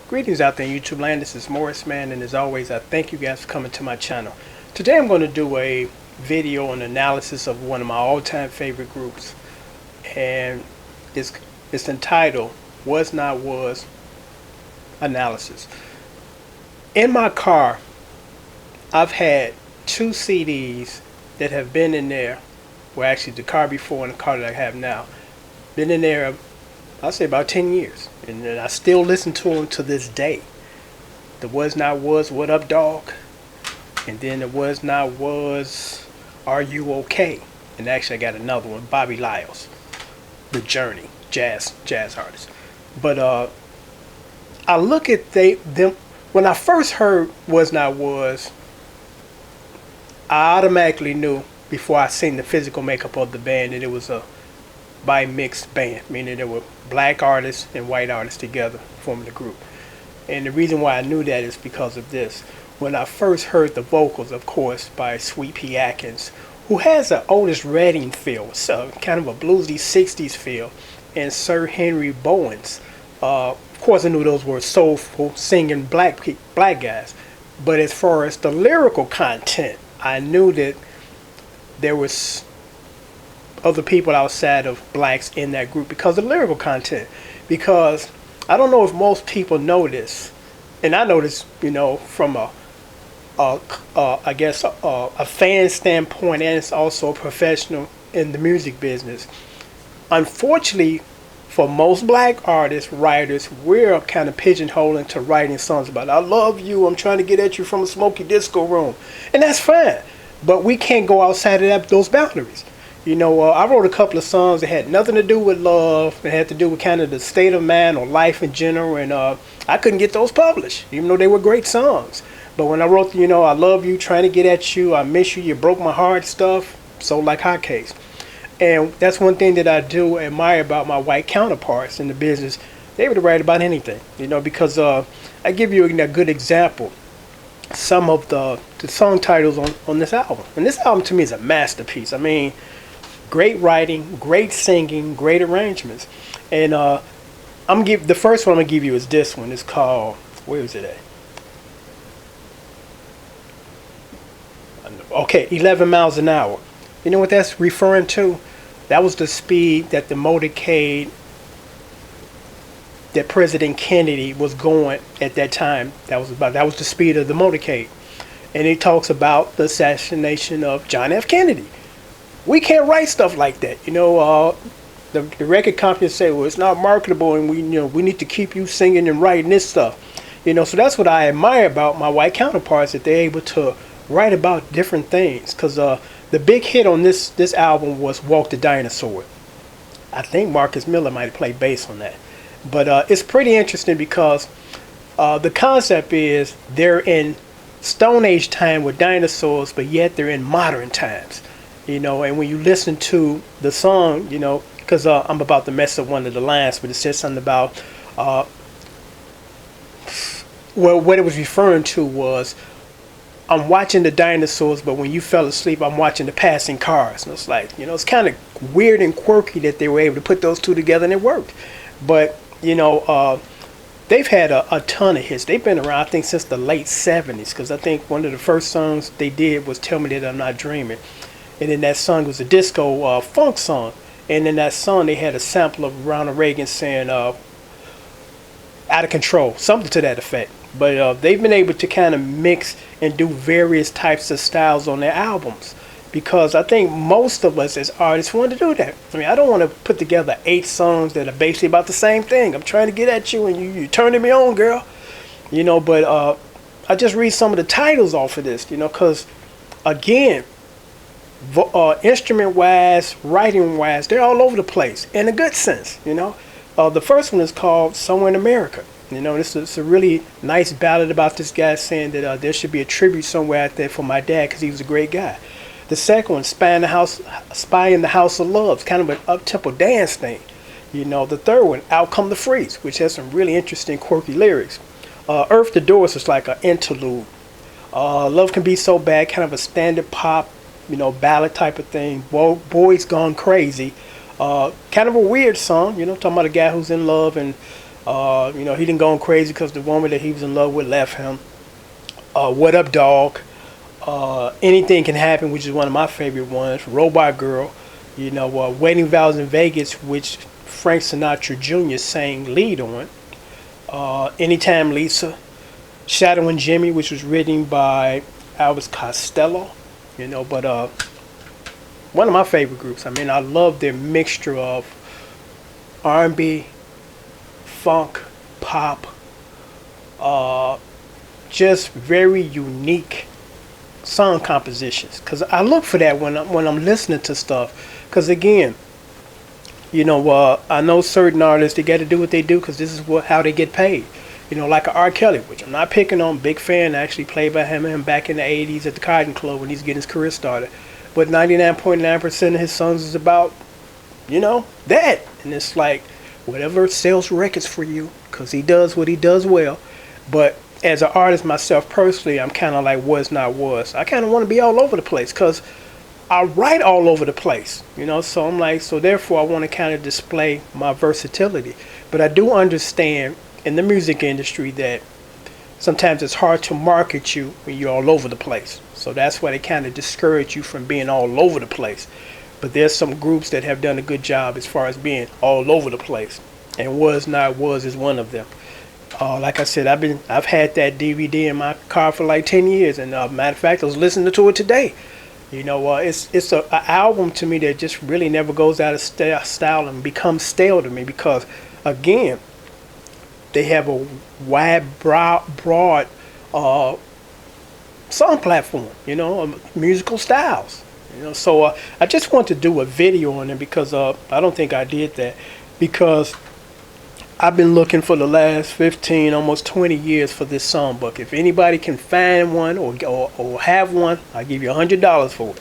Greetings out there in YouTube land. This is Morris Man, and as always, I thank you guys for coming to my channel. Today I'm going to do a video on analysis of one of my all-time favorite groups, and it's entitled Was Not Was Analysis. In my car, I've had two CDs that have been in there, well actually the car before and the car that I have now, been in there I'll say about 10 years, and I still listen to them to this day. The Was Not Was What Up Dog, and then the Was Not Was Are You Okay, and actually I got another one, Bobby Lyles, The Journey, jazz artist. But I look at them when I first heard Was Not Was, I automatically knew before I seen the physical makeup of the band that it was a by mixed band, meaning there were black artists and white artists together forming the group. And the reason why I knew that is because of this. When I first heard the vocals, of course, by Sweet Pea Atkins, who has an Otis Redding feel, so kind of a bluesy 60s feel, and Sir Henry Bowens. Of course, I knew those were soulful, singing black guys. But as far as the lyrical content, I knew that there was other people outside of blacks in that group because of the lyrical content. Because I don't know if most people know this, and I know this, from a fan standpoint, and it's also a professional in the music business. Unfortunately, for most black artists, writers, we're kind of pigeonholed to writing songs about I love you, I'm trying to get at you from a smoky disco room, and that's fine. But we can't go outside of those boundaries. I wrote a couple of songs that had nothing to do with love. It had to do with kind of the state of mind or life in general. And I couldn't get those published, even though they were great songs. But when I wrote, I love you, trying to get at you, I miss you, you broke my heart stuff, sold like hotcakes. And that's one thing that I do admire about my white counterparts in the business. They would write about anything, because I give you a good example. Some of the song titles on this album. And this album to me is a masterpiece. I mean, great writing, great singing, great arrangements. And the first one I'm gonna give you is this one. It's called, where is it at? Okay, 11 miles an hour. You know what that's referring to? That was the speed that the motorcade that President Kennedy was going at that time. That was the speed of the motorcade. And it talks about the assassination of John F. Kennedy. We can't write stuff like that. The record companies say, well, it's not marketable, and we need to keep you singing and writing this stuff. So that's what I admire about my white counterparts, that they're able to write about different things. Because the big hit on this album was Walk the Dinosaur. I think Marcus Miller might have played bass on that. But it's pretty interesting because the concept is they're in Stone Age time with dinosaurs, but yet they're in modern times. And when you listen to the song, because I'm about to mess up one of the lines, but it says something about, what it was referring to was, I'm watching the dinosaurs, but when you fell asleep, I'm watching the passing cars. And it's like, it's kind of weird and quirky that they were able to put those two together and it worked. But, they've had a ton of hits. They've been around, I think, since the late 70s, because I think one of the first songs they did was Tell Me That I'm Not Dreaming. And then that song was a disco funk song. And in that song, they had a sample of Ronald Reagan saying, out of control, something to that effect. But they've been able to kind of mix and do various types of styles on their albums. Because I think most of us as artists want to do that. I mean, I don't want to put together 8 songs that are basically about the same thing. I'm trying to get at you and you're turning me on, girl. But I just read some of the titles off of this, because, again, instrument-wise, writing-wise, they're all over the place in a good sense. The first one is called Somewhere in America. This is a really nice ballad about this guy saying that there should be a tribute somewhere out there for my dad because he was a great guy. The second one, Spy in the House of Love, it's kind of an up-tempo dance thing. The third one, Out Come the Freaks, which has some really interesting, quirky lyrics. Earth the Doors is like an interlude. Love Can Be So Bad, kind of a standard pop, ballad type of thing. Boys Gone Crazy, kind of a weird song, talking about a guy who's in love and He didn't go crazy because the woman that he was in love with left him. What Up Dog? Anything Can Happen, which is one of my favorite ones. Robot Girl. Wedding Vows in Vegas, which Frank Sinatra Jr. sang lead on. Anytime Lisa. Shadow and Jimmy, which was written by Elvis Costello. But one of my favorite groups. I mean, I love their mixture of R&B, funk, pop, just very unique song compositions. Because I look for that when I'm listening to stuff. Because again, I know certain artists, they got to do what they do because this is how they get paid. Like a R. Kelly, which I'm not picking on, big fan, actually played by him back in the 80s at the Cotton Club when he's getting his career started. But 99.9% of his songs is about, that. And it's like, whatever sells records for you, because he does what he does well. But as an artist myself personally, I'm kind of like was not was. I kind of want to be all over the place because I write all over the place, So I'm like, so therefore I want to kind of display my versatility. But I do understand in the music industry that sometimes it's hard to market you when you're all over the place. So that's why they kind of discourage you from being all over the place. But there's some groups that have done a good job as far as being all over the place. And Was Not Was is one of them. Like I said, I've had that DVD in my car for like 10 years. And matter of fact, I was listening to it today. It's an album to me that just really never goes out of style and becomes stale to me because, again, they have a wide, broad song platform, musical styles. So I just want to do a video on it because I don't think I did that because I've been looking for the last 15, almost 20 years for this songbook. If anybody can find one or have one, I'll give you $100 for it.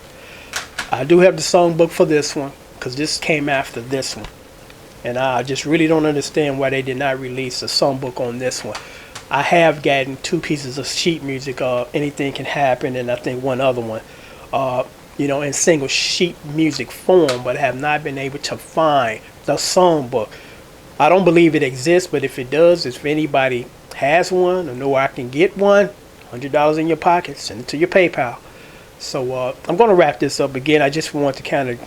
I do have the songbook for this one because this came after this one. And I just really don't understand why they did not release a songbook on this one. I have gotten 2 pieces of sheet music, Anything Can Happen, and I think one other one, in single sheet music form, but have not been able to find the songbook. I don't believe it exists, but if it does, if anybody has one or know where I can get one, $100 in your pocket, send it to your PayPal. So I'm going to wrap this up again. I just want to kind of,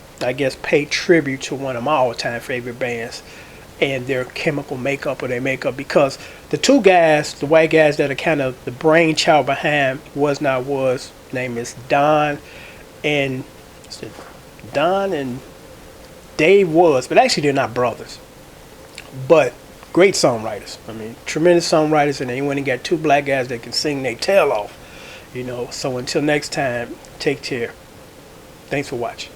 pay tribute to one of my all-time favorite bands and their chemical makeup or their makeup because the 2 guys, the white guys that are kind of the brainchild behind Was Not Was, name is Don and Dave Was, but actually they're not brothers. But great songwriters. I mean, tremendous songwriters, and they went and got 2 black guys that can sing their tail off. So until next time, take care. Thanks for watching.